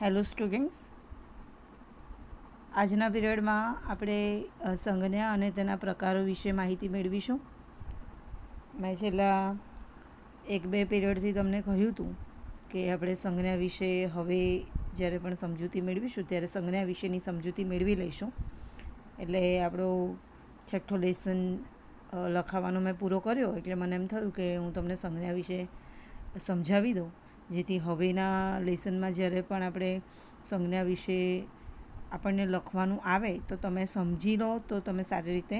Hello students, આજના પીરિયડમાં આપણે સંજ્ઞા અને તેના પ્રકારો વિશે માહિતી મેળવીશું. મેં છેલ્લા 1-2 પીરિયડથી તમને કહ્યું હતું કે આપણે સંજ્ઞા વિશે હવે જ્યારે પણ સમજૂતી મેળવીશું ત્યારે સંજ્ઞા વિશેની સમજૂતી મેળવી લઈશું. એટલે આપણો છઠ્ઠો લેસન લખાવવાનો મેં પૂરો કર્યો, એટલે મને એમ થયું કે હું તમને સંજ્ઞા વિશે સમજાવી દઉં, જેથી હવેના લેસનમાં જ્યારે પણ આપણે સંજ્ઞા વિશે આપણને લખવાનું આવે તો તમે સમજી લો, તો તમે સારી રીતે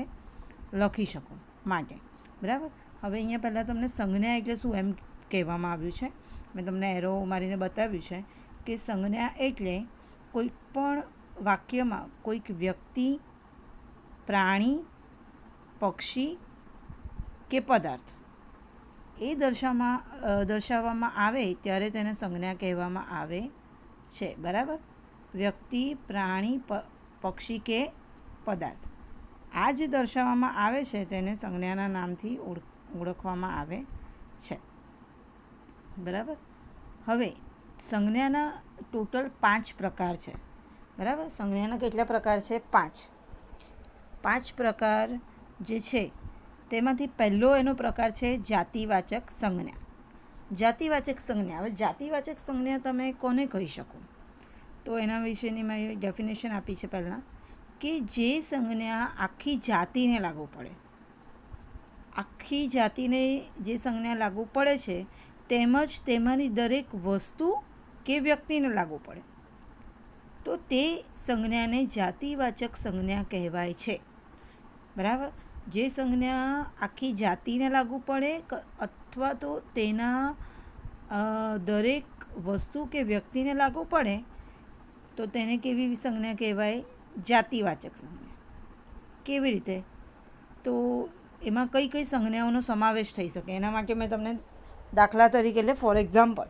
લખી શકો માટે. બરાબર. હવે અહીંયા પહેલાં તમને સંજ્ઞા એટલે શું એમ કહેવામાં આવ્યું છે. મેં તમને એરો મારીને બતાવ્યું છે કે સંજ્ઞા એટલે કોઈ પણ વાક્યમાં કોઈક વ્યક્તિ, પ્રાણી, પક્ષી કે પદાર્થ એ દર્શાવવામાં આવે ત્યારે તેને સંજ્ઞા કહેવામાં આવે છે. બરાબર. વ્યક્તિ, પ્રાણી, પક્ષી કે પદાર્થ આ જે દર્શાવવામાં આવે છે તેને સંજ્ઞાના નામથી ઓળખવામાં આવે છે. બરાબર. હવે સંજ્ઞાના ટોટલ 5 પ્રકાર છે. બરાબર. સંજ્ઞાના કેટલા પ્રકાર છે? 5 પ્રકાર જે છે તેમાંથી પહેલો એનો પ્રકાર છે જાતિવાચક સંજ્ઞા. જાતિવાચક સંજ્ઞા. હવે જાતિવાચક સંજ્ઞા તમે કોને કહી શકો? તો એના વિશેની મેં ડેફિનેશન આપી છે પહેલાં, કે જે સંજ્ઞા આખી જાતિને લાગુ પડે. આખી જાતિને જે સંજ્ઞા લાગુ પડે છે તેમજ તેમાંની દરેક વસ્તુ કે વ્યક્તિને લાગુ પડે તો તે સંજ્ઞાને જાતિવાચક સંજ્ઞા કહેવાય છે. બરાબર. જે સંજ્ઞા આખી જાતિને લાગુ પડે અથવા તો તેના દરેક વસ્તુ કે વ્યક્તિને લાગુ પડે તો તેને કેવી સંજ્ઞા કહેવાય? જાતિવાચક સંજ્ઞા. કેવી રીતે? તો એમાં કઈ કઈ સંજ્ઞાઓનો સમાવેશ થઈ શકે એના માટે મેં તમને દાખલા તરીકે, એટલે ફોર એક્ઝામ્પલ,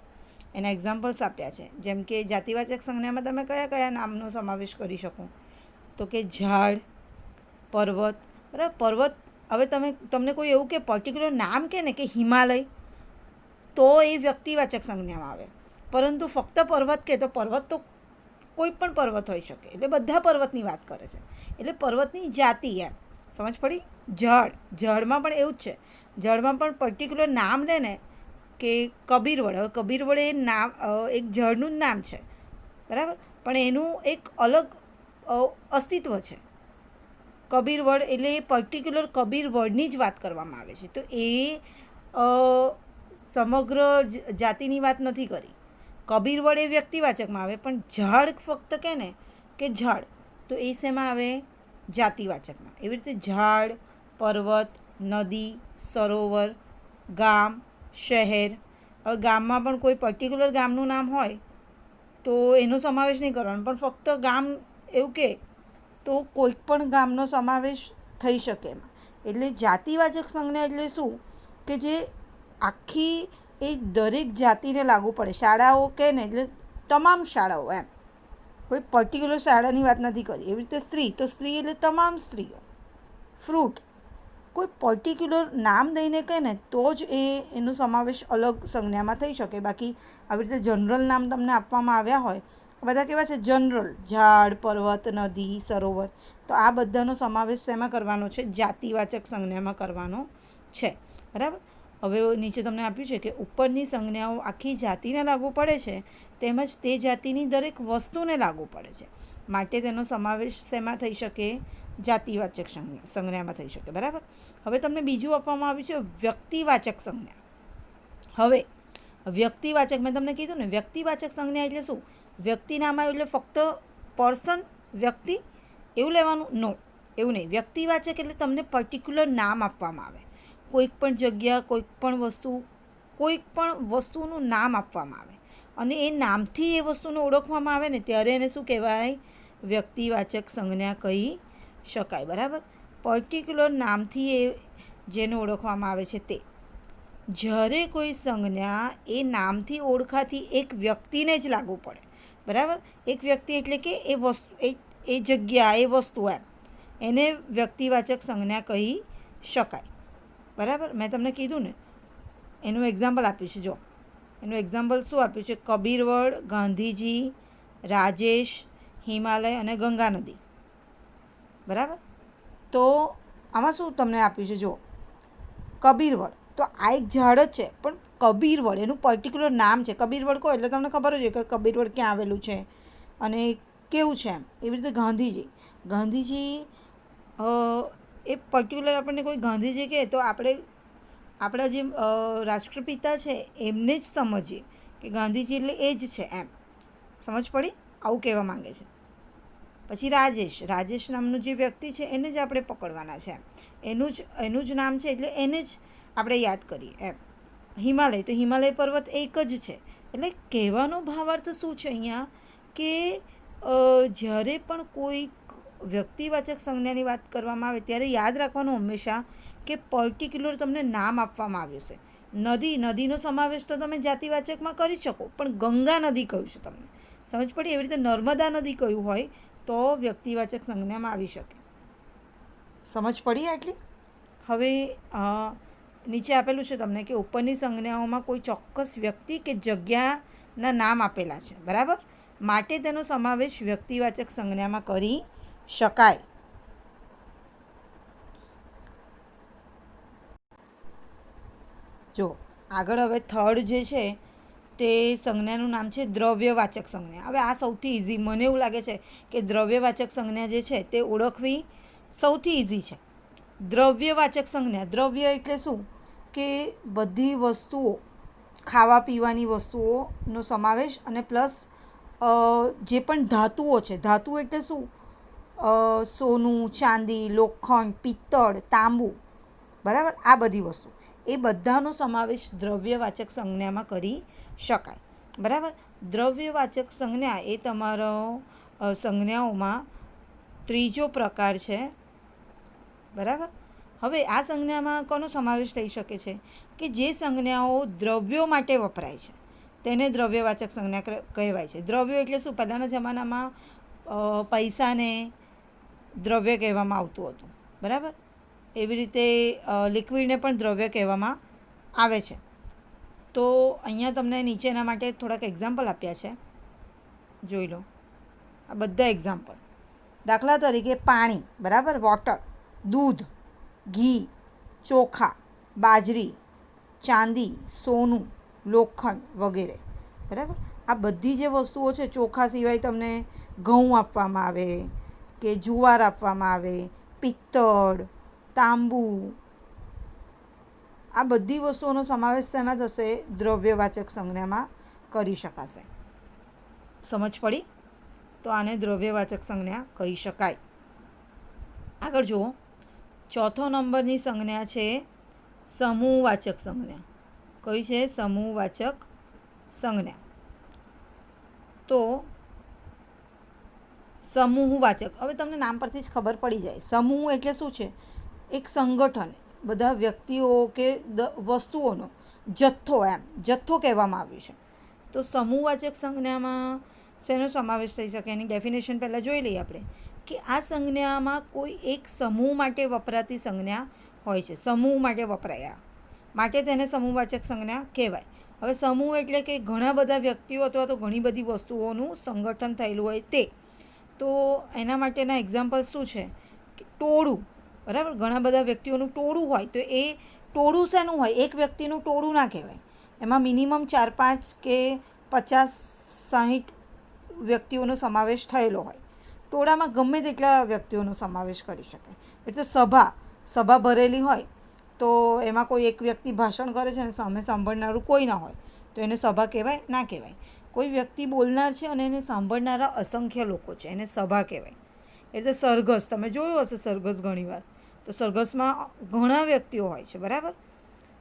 એના એક્ઝામ્પલ્સ આપ્યા છે. જેમ કે જાતિવાચક સંજ્ઞામાં તમે કયા કયા નામનો સમાવેશ કરી શકો? તો કે ઝાડ, પર્વત. બરાબર. પર્વત. હવે તમને કોઈ એવું કે પર્ટિક્યુલર નામ કે ને કે હિમાલય, તો એ વ્યક્તિવાચક સંજ્ઞામાં આવે. પરંતુ ફક્ત પર્વત કે તો પર્વત તો કોઈ પણ પર્વત હોઈ શકે, એટલે બધા પર્વતની વાત કરે છે, એટલે પર્વતની જાતિ એમ. સમજ પડી? ઝાડમાં પણ એવું જ છે. ઝાડમાં પણ પર્ટિક્યુલર નામ લે ને કે કબીરવડ. હવે કબીરવડ એ નામ એક ઝાડનું જ નામ છે. બરાબર. પણ એનું એક અલગ અસ્તિત્વ છે. કબીરવડ એટલે એ પર્ટિક્યુલર કબીરવડની જ વાત કરવામાં આવે છે. તો એ સમગ્ર જાતિની વાત નથી કરી. કબીરવડ એ વ્યક્તિવાચકમાં આવે, પણ ઝાડ ફક્ત કે ને કે ઝાડ, તો એ શેમાં આવે? જાતિવાચકમાં. એવી રીતે ઝાડ, પર્વત, નદી, સરોવર, ગામ, શહેર. હવે ગામમાં પણ કોઈ પર્ટિક્યુલર ગામનું નામ હોય તો એનો સમાવેશ નહીં કરવાનો, પણ ફક્ત ગામ એવું કે તો કોઈ પણ ગામનો સમાવેશ થઈ શકે એમાં. એટલે જાતિવાચક સંજ્ઞા એટલે શું? કે જે આખી એ દરેક જાતિને લાગુ પડે. શાળાઓ કે ને એટલે તમામ શાળાઓ એમ, કોઈ પર્ટિક્યુલર શાળાની વાત નથી કરી. એવી રીતે સ્ત્રી, તો સ્ત્રી એટલે તમામ સ્ત્રીઓ. ફ્રૂટ, કોઈ પર્ટિક્યુલર નામ દઈને કહે ને તો જ એનો સમાવેશ અલગ સંજ્ઞામાં થઈ શકે. બાકી આવી રીતે જનરલ નામ તમને આપવામાં આવ્યા હોય, બધા કેવા છે? જનરલ. ઝાડ, પર્વત, નદી, સરોવર. તો આ બધાનો સમાવેશ શેમાં કરવાનો છે? જાતિવાચક સંજ્ઞામાં કરવાનો છે. બરાબર. હવે નીચે તમને આપ્યું છે કે ઉપરની સંજ્ઞાઓ આખી જાતિને લાગુ પડે છે તેમજ તે જાતિની દરેક વસ્તુને લાગુ પડે છે, માટે તેનો સમાવેશ શેમાં થઈ શકે? જાતિવાચક સંજ્ઞામાં થઈ શકે. બરાબર. હવે તમને બીજું આપવામાં આવ્યું છે વ્યક્તિવાચક સંજ્ઞા. હવે વ્યક્તિવાચક મેં તમને કીધું ને, વ્યક્તિવાચક સંજ્ઞા એટલે શું? વ્યક્તિ નામ આવ્યું એટલે ફક્ત પર્સન, વ્યક્તિ એવું લેવાનું? નો, એવું નહીં. વ્યક્તિવાચક એટલે તમને પર્ટિક્યુલર નામ આપવામાં આવે. કોઈક પણ જગ્યા, કોઈક પણ વસ્તુનું નામ આપવામાં આવે અને એ નામથી એ વસ્તુને ઓળખવામાં આવે ને ત્યારે એને શું કહેવાય? વ્યક્તિવાચક સંજ્ઞા કહી શકાય. બરાબર. પર્ટિક્યુલર નામથી એ જેને ઓળખવામાં આવે છે તે. જ્યારે કોઈ સંજ્ઞા એ નામથી ઓળખાતી એક વ્યક્તિને જ લાગુ પડે. બરાબર. એક વ્યક્તિ એટલે કે એ વસ્તુ, એ જગ્યા, એ વસ્તુ એમ, એને વ્યક્તિવાચક સંજ્ઞા કહી શકાય. બરાબર. મેં તમને કીધું ને, એનું એક્ઝામ્પલ આપ્યું છે. જો એનું એક્ઝામ્પલ શું આપ્યું છે? કબીરવડ, ગાંધીજી, રાજેશ, હિમાલય અને ગંગા નદી. બરાબર. તો આમાં શું તમને આપ્યું છે જો, કબીરવડ. તો આ એક ઝાડ જ છે, પણ કબીરવડ એનું પર્ટિક્યુલર નામ છે. કબીરવડ કહો એટલે તમને ખબર જ હોય કે કબીરવડ ક્યાં આવેલું છે અને કેવું છે એમ. એવી રીતે ગાંધીજી એ પર્ટિક્યુલર આપણને કોઈ ગાંધીજી કહે તો આપણે આપણા જે રાષ્ટ્રપિતા છે એમને જ સમજીએ કે ગાંધીજી એટલે એ જ છે એમ. સમજ પડી? આવું કહેવા માંગે છે. પછી રાજેશ નામનું જે વ્યક્તિ છે એને જ આપણે પકડવાના છે એમ. એનું જ નામ છે એટલે એને જ આપણે યાદ કરીએ એમ. હિમાલય, તો હિમાલય પર્વત એક જ છે. એટલે કહેવાનો ભાવાર્થ શું છે અહીંયા કે જ્યારે પણ કોઈ વ્યક્તિવાચક સંજ્ઞાની વાત કરવામાં આવે ત્યારે યાદ રાખવાનું હંમેશા કે પર્ટિક્યુલર તમને નામ આપવામાં આવ્યું છે. નદીનો સમાવેશ તો તમે જાતિવાચકમાં કરી શકો, પણ ગંગા નદી કહ્યું છે તમને. સમજ પડી? એવી રીતે નર્મદા નદી કહ્યું હોય તો વ્યક્તિવાચક સંજ્ઞામાં આવી શકે. સમજ પડી આટલી? હવે નીચે આપેલું છે તમને કે ઉપરની સંજ્ઞાઓમાં કોઈ ચોક્કસ વ્યક્તિ કે જગ્યાના નામ આપેલા છે. બરાબર? માટે તેનો સમાવેશ વ્યક્તિવાચક સંજ્ઞામાં કરી શકાય. જો આગળ હવે થર્ડ જે છે તે સંજ્ઞાનું નામ છે દ્રવ્યવાચક સંજ્ઞા. હવે આ સૌથી ઇઝી, મને એવું લાગે છે કે દ્રવ્યવાચક સંજ્ઞા જે છે તે ઓળખવી સૌથી ઇઝી છે. દ્રવ્યવાચક સંજ્ઞા, દ્રવ્ય એટલે શું કે બધી વસ્તુઓ, ખાવા પીવાની વસ્તુઓનો સમાવેશ અને પ્લસ જે પણ ધાતુઓ છે. ધાતુ એટલે શું? સોનું, ચાંદી, લોખંડ, પિત્તળ, તાંબુ. બરાબર? આ બધી વસ્તુ, એ બધાનો સમાવેશ દ્રવ્યવાચક સંજ્ઞામાં કરી શકાય. બરાબર? દ્રવ્યવાચક સંજ્ઞા એ તમારો સંજ્ઞાઓમાં ત્રીજો પ્રકાર છે. બરાબર? હવે આ સંજ્ઞામાં કોનો સમાવેશ થઈ શકે છે કે જે સંજ્ઞાઓ દ્રવ્યો માટે વપરાય છે તેને દ્રવ્યવાચક સંજ્ઞા કહેવાય છે. દ્રવ્યો એટલે શું? પહેલાંના જમાનામાં પૈસાને દ્રવ્ય કહેવામાં આવતું હતું. બરાબર? એવી રીતે લિક્વિડને પણ દ્રવ્ય કહેવામાં આવે છે. તો અહીંયા તમને નીચેના માટે થોડાક એક્ઝામ્પલ આપ્યા છે, જોઈ લો. આ બધા એક્ઝામ્પલ. દાખલા તરીકે પાણી, બરાબર, વોટર, દૂધ, ઘી, ચોખા, બાજરી, ચાંદી, સોનું, લોખંડ વગેરે. બરાબર? આ બધી જે વસ્તુઓ છે, ચોખા સિવાય તમને ઘઉં આપવામાં આવે કે જુવાર આપવામાં આવે, પિત્તળ, તાંબુ, આ બધી વસ્તુઓનો સમાવેશ શેમાં થશે? દ્રવ્યવાચક સંજ્ઞામાં કરી શકાશે. સમજ પડી? તો આને દ્રવ્યવાચક સંજ્ઞા કહી શકાય. આગળ જુઓ, ચોથો નંબરની સંજ્ઞા છે સમૂહવાચક સંજ્ઞા. કઈ છે? સમૂહવાચક સંજ્ઞા. તો સમૂહવાચક, હવે તમને નામ પરથી જ ખબર પડી જાય. સમૂહ એટલે શું છે? એક સંગઠન, બધા વ્યક્તિઓ કે વસ્તુઓનો જથ્થો, એમ જથ્થો કહેવામાં આવ્યું છે. તો સમૂહવાચક સંજ્ઞામાં શેનો સમાવેશ થઈ શકે? એની ડેફિનેશન પહેલાં જોઈ લઈએ આપણે કે આ સંજ્ઞામાં કોઈ એક સમૂહ માટે વપરાતી સંજ્ઞા હોય છે. સમૂહ માટે વપરાયા માટે તેને સમૂહવાચક સંજ્ઞા કહેવાય. હવે સમૂહ એટલે કે ઘણા બધા વ્યક્તિઓ અથવા તો ઘણી બધી વસ્તુઓનું સંગઠન થયેલું હોય તે. તો એના માટેના એક્ઝામ્પલ શું છે કે ટોળું. બરાબર? ઘણા બધા વ્યક્તિઓનું ટોળું હોય તો એ ટોળું શેનું હોય? એક વ્યક્તિનું ટોળું ના કહેવાય. એમાં મિનિમમ 4, 5 કે 50, 60 વ્યક્તિઓનો સમાવેશ થયેલો હોય. ટોળામાં ગમે તેટલા વ્યક્તિઓનો સમાવેશ કરી શકાય. એટલે સભા ભરેલી હોય તો એમાં કોઈ એક વ્યક્તિ ભાષણ કરે છે અને સામે સાંભળનારું કોઈ ના હોય તો એને સભા કહેવાય? ના કહેવાય. કોઈ વ્યક્તિ બોલનાર છે અને એને સાંભળનારા અસંખ્ય લોકો છે, એને સભા કહેવાય. એટલે સરઘસ, તમે જોયું હશે સરઘસ ઘણીવાર. તો સરઘસમાં ઘણા વ્યક્તિઓ હોય છે. બરાબર?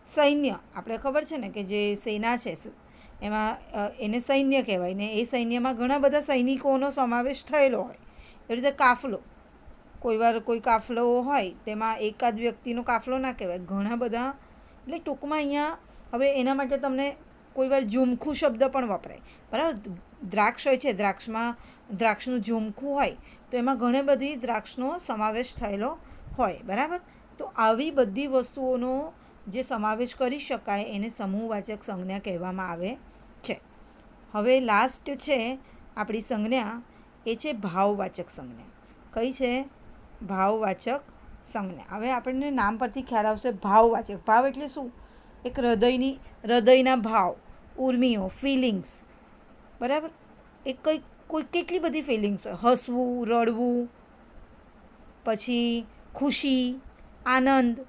સૈન્ય, આપણે ખબર છે ને કે જે સેના છે એમાં એને સૈન્ય કહેવાય ને એ સૈન્યમાં ઘણા બધા સૈનિકોનો સમાવેશ થયેલો હોય. એવી રીતે કાફલો, કોઈવાર કોઈ કાફલો હોય તેમાં એકાદ વ્યક્તિનો કાફલો ના કહેવાય, ઘણા બધા. એટલે ટૂંકમાં અહીંયા હવે એના માટે તમને કોઈવાર ઝુમખું શબ્દ પણ વપરાય. બરાબર? દ્રાક્ષ હોય છે, દ્રાક્ષનું ઝુમખું હોય તો એમાં ઘણી બધી દ્રાક્ષનો સમાવેશ થયેલો હોય. બરાબર? તો આવી બધી વસ્તુઓનો જે સમાવેશ કરી શકાય એને સમૂહવાચક સંજ્ઞા કહેવામાં આવે છે. હવે લાસ્ટ છે આપણી સંજ્ઞા એ છે ભાવવાચક સંજ્ઞા. કઈ છે? ભાવવાચક સંજ્ઞા. હવે આપણને નામ પરથી ખ્યાલ આવશે ભાવવાચક. ભાવ એટલે શું? એક હૃદયના ભાવ, ઉર્મિઓ, ફિલિંગ્સ. બરાબર? એ કોઈ કેટલી બધી ફિલિંગ્સ હોય. હસવું, રડવું, પછી ખુશી, આનંદ,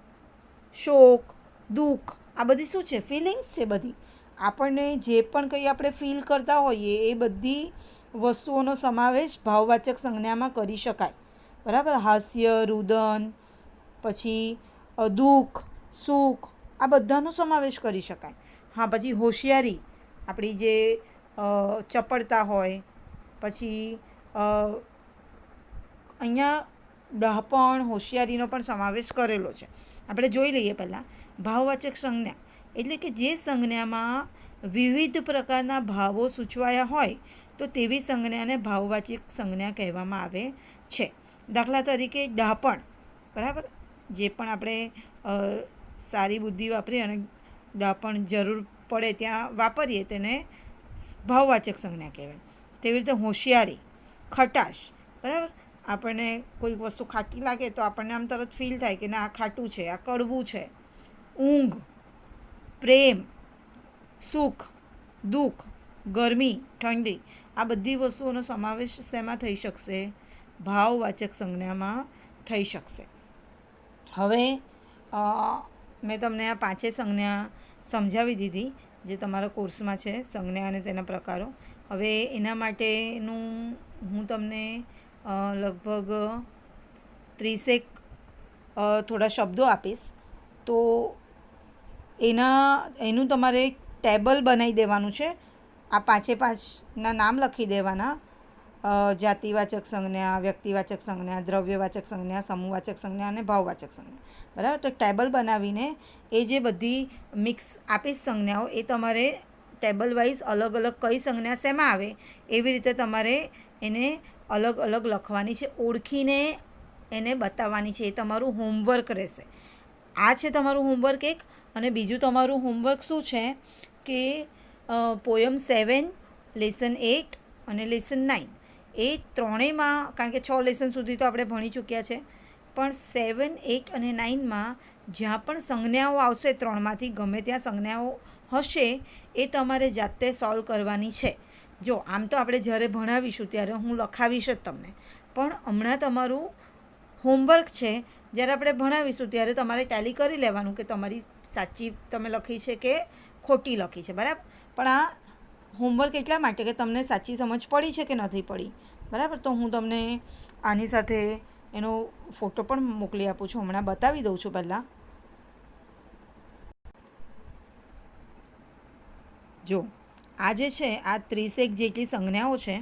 શોક, દુઃખ. આ બધી શું છે? ફિલિંગ્સ છે બધી. આપણને જે પણ કંઈ આપણે ફીલ કરતા હોઈએ એ બધી વસ્તુઓનો સમાવેશ ભાવવાચક સંજ્ઞામાં કરી શકાય. બરાબર? હાસ્ય, રુદન, પછી દુઃખ, સુખ, આ બધાનો સમાવેશ કરી શકાય. હા, પછી હોશિયારી, આપણી જે ચપળતા હોય, પછી અહીંયા ડહાપણ, હોશિયારીનો પણ સમાવેશ કરેલો છે. આપણે જોઈ લઈએ પહેલાં. ભાવવાચક સંજ્ઞા એટલે કે જે સંજ્ઞામાં વિવિધ પ્રકારના ભાવો સૂચવાયા હોય તો તેવી સંજ્ઞાને ભાવવાચક સંજ્ઞા કહેવામાં આવે છે. દાખલા તરીકે ડહાપણ. બરાબર? જે પણ આપણે સારી બુદ્ધિ વાપરીએ અને ડહાપણ જરૂર પડે ત્યાં વાપરીએ તેને ભાવવાચક સંજ્ઞા કહેવાય. તેવી રીતે હોશિયારી, ખટાશ. બરાબર? આપણને કોઈ વસ્તુ ખાટી લાગે તો આપણને આમ તરત ફીલ થાય કે ના આ ખાટું છે, આ કડવું છે. ઊંઘ, પ્રેમ, સુખ, દુઃખ, ગરમી, ઠંડી, આ બધી વસ્તુઓનો સમાવેશ શેમાં થઈ શકશે? ભાવવાચક સંજ્ઞામાં થઈ શકશે. હવે મેં તમને આ 5 સંજ્ઞા સમજાવી દીધી જે તમારા કોર્સમાં છે, સંજ્ઞા અને તેના પ્રકારો. હવે એના માટેનું હું તમને લગભગ 30 થોડા શબ્દો આપીશ. તો એનું તમારે ટેબલ બનાવી દેવાનું છે. આ 5ના નામ લખી દેવાના. જાતિવાચક સંજ્ઞા, વ્યક્તિવાચક સંજ્ઞા, દ્રવ્યવાચક સંજ્ઞા, સમૂહવાચક સંજ્ઞા અને ભાવવાચક સંજ્ઞા. બરાબર? તો ટેબલ બનાવીને એ જે બધી મિક્સ આપીશ સંજ્ઞાઓ એ તમારે ટેબલ વાઇઝ અલગ અલગ કઈ સંજ્ઞા શેમાં આવે એવી રીતે તમારે એને અલગ અલગ લખવાની છે. ઓળખીને એને બતાવવાની છે. એ તમારું હોમવર્ક રહેશે. આ છે તમારું હોમવર્ક એક. અને બીજું તમારું હોમવર્ક શું છે કે પોયમ 7, લેસન 8 અને લેસન 9 એ ત્રણેયમાં, કારણ કે 6 લેસન સુધી તો આપણે ભણી ચૂક્યા છે, પણ 7, 8 અને 9માં જ્યાં પણ સંજ્ઞાઓ આવશે, ત્રણમાંથી ગમે ત્યાં સંજ્ઞાઓ હશે એ તમારે જાતે સોલ્વ કરવાની છે. જો આમ તો આપણે જ્યારે ભણાવીશું ત્યારે હું લખાવીશ જ તમને, પણ હમણાં તમારું હોમવર્ક છે. જ્યારે આપણે ભણાવીશું ત્યારે તમારે ટેલી કરી લેવાનું કે તમારી સાચી તમે લખી છે કે ખોટી લખી છે. બરાબર? પણ આ હોમવર્ક એટલા માટે કે તમને સાચી સમજ પડી છે કે નથી પડી. બરાબર? તો હું તમને આની સાથે એનો ફોટો પણ મોકલી આપું છું. હમણાં બતાવી દઉં છું. પહેલાં જો આ જે છે આ 30 જેટલી સંજ્ઞાઓ છે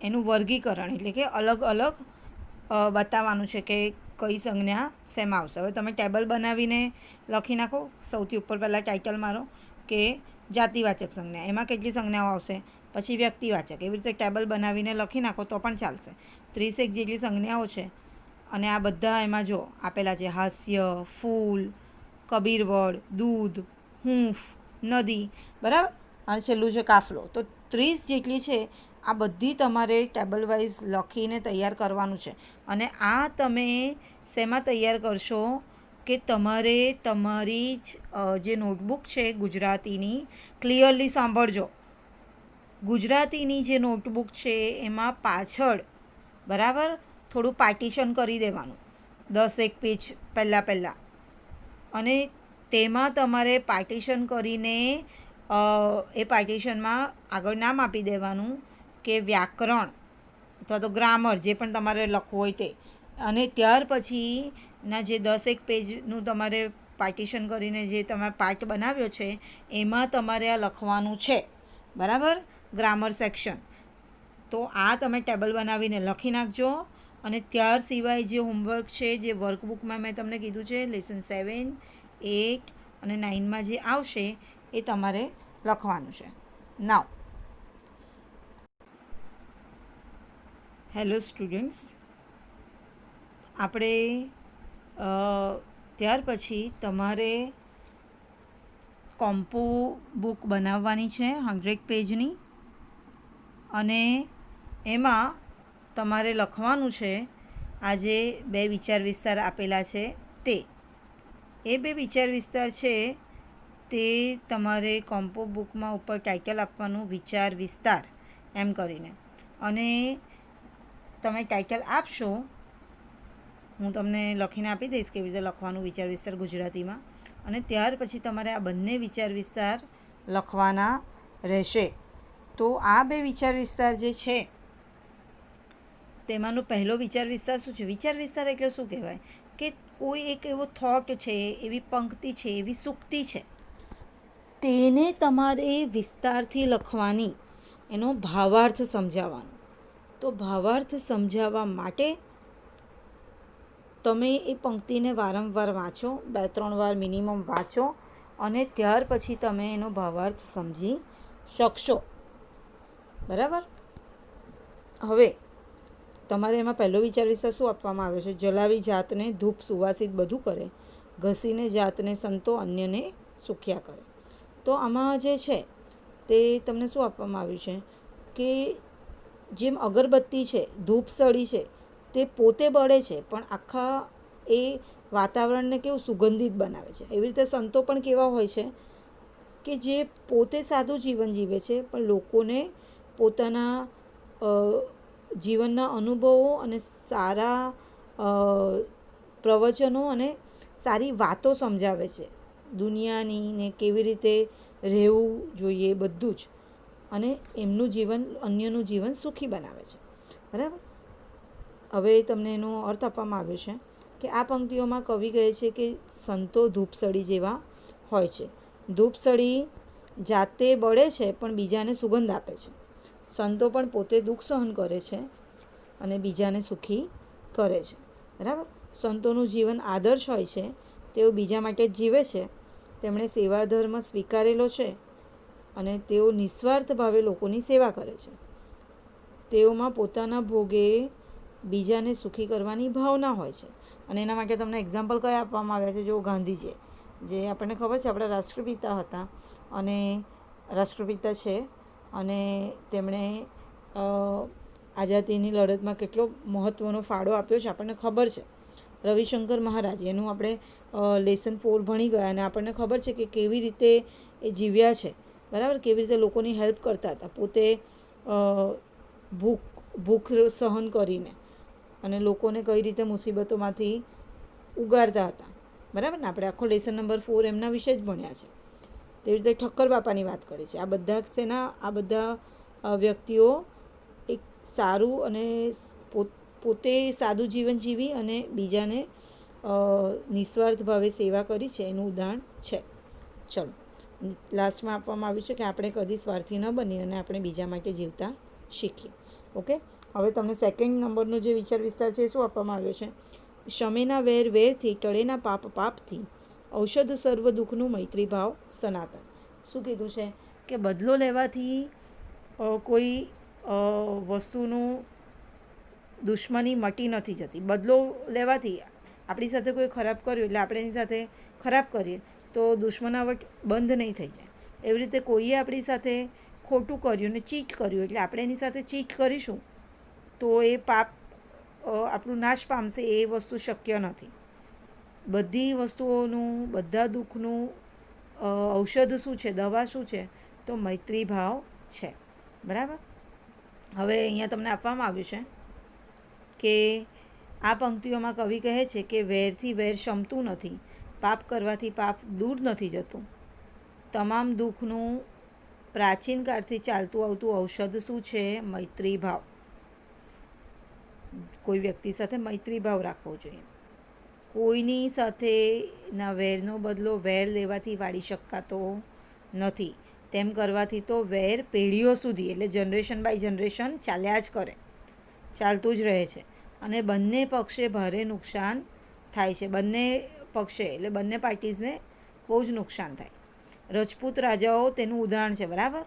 એનું વર્ગીકરણ એટલે કે અલગ અલગ બતાવવાનું છે કે કઈ સંજ્ઞા શેમાં આવશે. હવે તમે ટેબલ બનાવીને લખી નાખો. સૌથી ઉપર પહેલાં ટાઇટલ મારો કે જાતિવાચક સંજ્ઞા, એમાં કેટલી સંજ્ઞાઓ આવશે. પછી વ્યક્તિવાચક, એવી રીતે ટેબલ બનાવીને લખી નાખો તો પણ ચાલશે. 30 જેટલી સંજ્ઞાઓ છે અને આ બધા એમાં જો આપેલા છે. હાસ્ય, ફૂલ, કબીરવડ, દૂધ, હૂંફ, નદી. બરાબર? અને છેલ્લું છે કાફલો. તો 30 જેટલી છે. આ બધી તમારે ટેબલ વાઇઝ લખીને તૈયાર કરવાનું છે. અને આ તમે શેમાં તૈયાર કરશો કે તમારે તમારી જ જે નોટબુક છે ગુજરાતીની, ક્લિયરલી સાંભળજો. ગુજરાતીની જે નોટબુક છે એમાં પાછળ બરાબર થોડું પાર્ટીશન કરી દેવાનું, 10 પેજ પહેલાં. અને તેમાં તમારે પાર્ટીશન કરીને એ પાર્ટીશનમાં આગળ નામ આપી દેવાનું કે વ્યાકરણ અથવા તો ગ્રામર, જે પણ તમારે લખવું હોય તે. અને ત્યાર પછીના જે 10 પેજનું તમારે પાર્ટીશન કરીને જે તમારે પાર્ટ બનાવ્યો છે એમાં તમારે આ લખવાનું છે. બરાબર? Grammar section. તો આ તમે ટેબલ બનાવીને લખી નાખજો. અને ત્યાર સિવાય જે હોમવર્ક છે, જે વર્કબુકમાં મેં તમને કીધું છે, લેસન 7, 8 અને 9માં જે આવશે એ તમારે લખવાનું છે. નાવ હેલો સ્ટુડન્ટ્સ, આપણે ત્યાર પછી તમારે કોમ્પો બુક બનાવવાની છે 100 પેજની. અને એમાં તમારે લખવાનું છે આજે 2 વિચાર વિસ્તાર આપેલા છે તે. એ 2 વિચાર વિસ્તાર છે તે તમારે કોમ્પો બુકમાં ઉપર ટાઇટલ આપવાનું વિચાર વિસ્તાર એમ કરીને, અને તમે ટાઇટલ આપશો, હું તમને લખીને આપી દઈશ કેવી રીતે લખવાનું વિચાર વિસ્તાર ગુજરાતીમાં, અને ત્યાર પછી તમારે આ બંને વિચાર વિસ્તાર લખવાના રહેશે. તો આ 2 વિચાર વિસ્તાર જે છે તેમાંનો પહેલો વિચાર વિસ્તાર શું છે? વિચાર વિસ્તાર એટલે શું કહેવાય કે કોઈ એક એવો થોટ છે, એવી પંક્તિ છે, એવી સૂક્તિ છે, તેને તમારે વિસ્તારથી લખવાની, એનો ભાવાર્થ સમજાવવાનો. તો ભાવાર્થ સમજાવવા માટે તમે એ પંક્તિને વારંવાર વાંચો, 2-3 વાર મિનિમમ વાંચો, અને ત્યાર પછી તમે એનો ભાવાર્થ સમજી શકશો. બરાબર? હવે તમારે એમાં પહેલો વિચાર વિસ્તાર શું આપવામાં આવ્યો છે? જલાવી જાતને ધૂપ સુવાસિત બધું કરે, ઘસીને જાતને સંતો અન્યને સુખ્યા કરે. તો આમાં જે છે તે તમને શું આપવામાં આવ્યું છે કે જેમ અગરબત્તી છે, ધૂપ સળી છે, તે પોતે બળે છે પણ આખા એ વાતાવરણને કેવું સુગંધિત બનાવે છે. એવી રીતે સંતો પણ કેવા હોય છે કે જે પોતે સાદું જીવન જીવે છે પણ લોકોને પોતાના જીવનના અનુભવો અને સારા પ્રવચનો અને સારી વાતો સમજાવે છે દુનિયાની, ને કેવી રીતે રહેવું જોઈએ બધું જ, અને એમનું જીવન, અન્યનું જીવન સુખી બનાવે છે. બરાબર? હવે તમને એનો અર્થ આપવામાં આવ્યો છે કે આ પંક્તિઓમાં કવિ કહે છે કે સંતો ધૂપસળી જેવા હોય છે. ધૂપસળી જાતે બળે છે પણ બીજાને સુગંધ આપે છે. સંતો પણ પોતે દુઃખ સહન કરે છે અને બીજાને સુખી કરે છે. બરાબર? સંતોનું જીવન આદર્શ હોય છે. તેઓ બીજા માટે જ જીવે છે. તેમણે સેવા ધર્મ સ્વીકારેલો છે અને તેઓ નિસ્વાર્થ ભાવે લોકોની સેવા કરે છે. તેઓમાં પોતાના ભોગે બીજાને સુખી કરવાની ભાવના હોય છે. અને એના માટે તમને એક્ઝામ્પલ કયા આપવામાં આવ્યા છે? જો ગાંધીજી, જે આપણને ખબર છે આપણા રાષ્ટ્રપિતા હતા, અને રાષ્ટ્રપિતા છે, અને તેમણે આઝાદીની લડતમાં કેટલો મહત્ત્વનો ફાળો આપ્યો છે આપણને ખબર છે. રવિશંકર મહારાજ, એનું આપણે લેસન 4 ભણી ગયા, અને આપણને ખબર છે કે કેવી રીતે એ જીવ્યા છે. બરાબર? કેવી રીતે લોકોની હેલ્પ કરતા હતા, પોતે ભૂખ સહન કરીને, અને લોકોને કઈ રીતે મુસીબતોમાંથી ઉગારતા હતા. બરાબર ને? આપણે આખો લેસન નંબર 4 એમના વિશે જ ભણ્યા છે. તેવી રીતે ઠક્કર બાપાની વાત કરી છે. આ બધા વ્યક્તિઓ એક સારું અને પોતે સાદું જીવન જીવી અને બીજાને નિસ્વાર્થ ભાવે સેવા કરી છે, એનું ઉદાહરણ છે. ચલો, લાસ્ટમાં આપવામાં આવ્યું છે કે આપણે કદી સ્વાર્થી ન બનીએ અને આપણે બીજા માટે જીવતા શીખીએ. ઓકે? હવે તમને સેકન્ડ નંબરનો જે વિચાર વિસ્તાર છે એ શું આપવામાં આવ્યો છે? શમેના વેર વેરથી, ટળેના પાપ પાપથી, ઔષધ સર્વ દુઃખનું મૈત્રી ભાવ સનાતન. શું કીધું છે કે બદલો લેવાથી કોઈ વસ્તુનું દુશ્મની મટી નથી જતી. બદલો લેવાથી આપણી સાથે કોઈ ખરાબ કર્યું એટલે આપણે એની સાથે ખરાબ કરીએ તો દુશ્મનાવટ બંધ નહીં થઈ જાય. એવી રીતે કોઈએ આપણી સાથે ખોટું કર્યું ને ચીટ કર્યું એટલે આપણે એની સાથે ચીટ કરીશું તો એ પાપ આપણું નાશ પામશે, એ વસ્તુ શક્ય નથી. બધી વસ્તુઓનું, બધા દુઃખનું ઔષધ શું છે, દવા શું છે? તો મૈત્રી ભાવ છે. બરાબર? હવે અહીંયા તમને આપવામાં આવ્યું છે કે આ પંક્તિઓમાં કવિ કહે છે કે વેરથી વેર શમતું નથી, પાપ કરવાથી પાપ દૂર નથી જતું. તમામ દુઃખનું પ્રાચીન કાળથી ચાલતું આવતું ઔષધ શું છે? મૈત્રી ભાવ. કોઈ વ્યક્તિ સાથે મૈત્રી ભાવ રાખવો જોઈએ. કોઈની સાથેના વેરનો બદલો વેર લેવાથી વાળી શકાતો નથી. તેમ કરવાથી તો વેર પેઢીઓ સુધી, એટલે જનરેશન બાય જનરેશન ચાલ્યા જ કરે, ચાલતું જ રહે છે, અને બંને પક્ષે ભારે નુકસાન થાય છે. બંને પક્ષે એટલે બંને પાર્ટીઝને બહુ જ નુકસાન થાય. રજપૂત રાજાઓ તેનું ઉદાહરણ છે. બરાબર?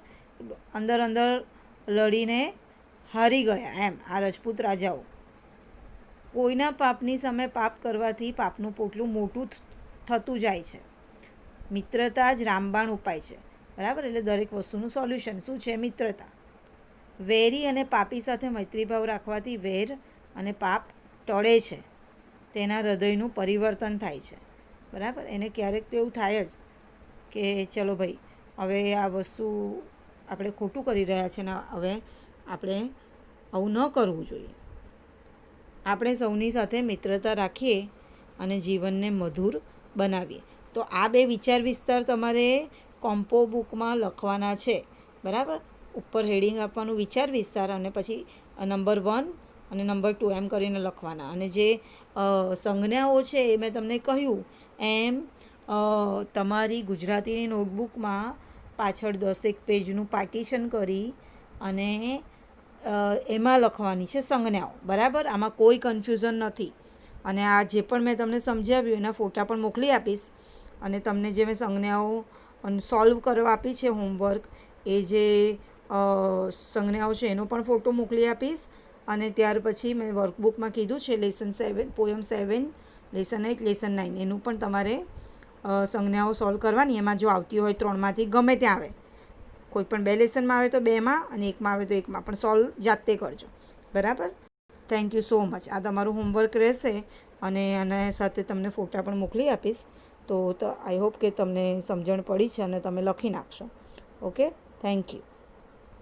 અંદર લડીને હારી ગયા એમ આ રજપૂત રાજાઓ. કોઈના પાપની સામે પાપ કરવાથી પાપનું પોટલું મોટું થતું જાય છે. મિત્રતા જ રામબાણ ઉપાય છે. બરાબર? એટલે દરેક વસ્તુનું સોલ્યુશન શું છે? મિત્રતા. વેરી અને પાપી સાથે મૈત્રીભાવ રાખવાથી વેર અને પાપ ટળે છે, તેના હૃદયનું પરિવર્તન થાય છે. બરાબર, એને ક્યારેક તો એવું થાય જ કે ચલો ભાઈ, હવે આ વસ્તુ આપણે ખોટું કરી રહ્યા છે ને હવે આપણે આવું ન કરવું જોઈએ. આપણે સૌની સાથે મિત્રતા રાખીએ અને જીવનને મધુર બનાવીએ. તો આ 2 વિચાર વિસ્તાર તમારે કોમ્પો બુકમાં લખવાના છે. બરાબર, ઉપર હેડિંગ આપવાનું વિચાર વિસ્તાર અને પછી નંબર 1 અને નંબર 2 એમ કરીને લખવાના. અને જે સંજ્ઞાઓ છે એ મેં તમને કહ્યું એમ તમારી ગુજરાતીની નોટબુકમાં પાછળ 10 પેજનું પાર્ટીશન કરી અને એમાં લખવાની છે સંજ્ઞાઓ. બરાબર, આમાં કોઈ કન્ફ્યુઝન નથી. અને આ જે પણ મેં તમને સમજાવ્યું એના ફોટા પણ મોકલી આપીશ. અને તમને જે મેં સંજ્ઞાઓ સોલ્વ કરવા આપી છે હોમવર્ક, એ જે સંજ્ઞાઓ છે એનો પણ ફોટો મોકલી આપીશ. અને ત્યાર પછી મેં વર્કબુકમાં કીધું છે લેસન 7, પોયમ 7, લેસન 8, લેસન 9 એનું પણ તમારે સંજ્ઞાઓ સોલ્વ કરવાની. એમાં જો આવતી હોય 3માંથી ગમે ત્યાં આવે, કોઈ પણ 2 લેસનમાં આવે તો 2માં અને 1માં આવે તો 1માં, પણ સોલ્વ જાતે કરજો. બરાબર, થેન્ક યુ સો મચ. આ તમારું હોમવર્ક રહેશે અને આના સાથે તમને ફોટા પણ મોકલી આપીશ. તો આઈ હોપ કે તમને સમજણ પડી છે અને તમે લખી નાખશો. Okay, thank you.